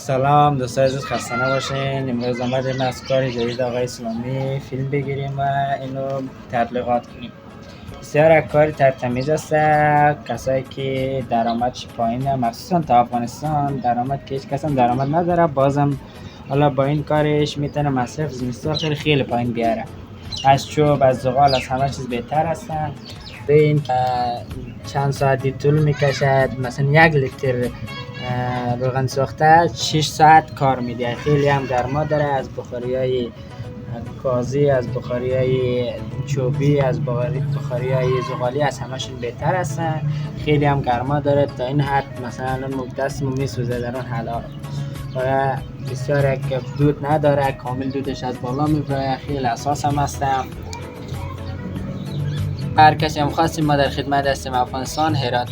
سلام دوستای عزیز، خسته نباشین. امروز آمدیم از کار جدید آقای اسلامی فیلم بگیریم و اینو تبلیغات کنیم. بسیار از کاری ترتمیز است. کسایی که درآمدش پایینه، مخصوصا تا افغانستان درآمد که هیچ کس هم درآمد نداره، بازم حالا با این کارش میتونه مصرف زمستان خیلی پایین بیاره. از چوب، از زغال، از همه چیز بهتر هستن. به این چند ساعتی طول میکشد. مثلا 1 لیتر روغن ساخته 6 ساعت کار میده. خیلی هم گرما داره. از بخاری های گازی، از بخاری های چوبی، از بخاری های زغالی از همشون بهتر هستن. خیلی هم گرما داره تا این حد مثلا دستمون میسوزه در اون حالا. و بسیار که دود نداره، کامل دودش از بالا میبره. خیلی اساس هم هستم. هر کسی هم خواستیم ما در خدمت هستیم. افغانستان، هرات.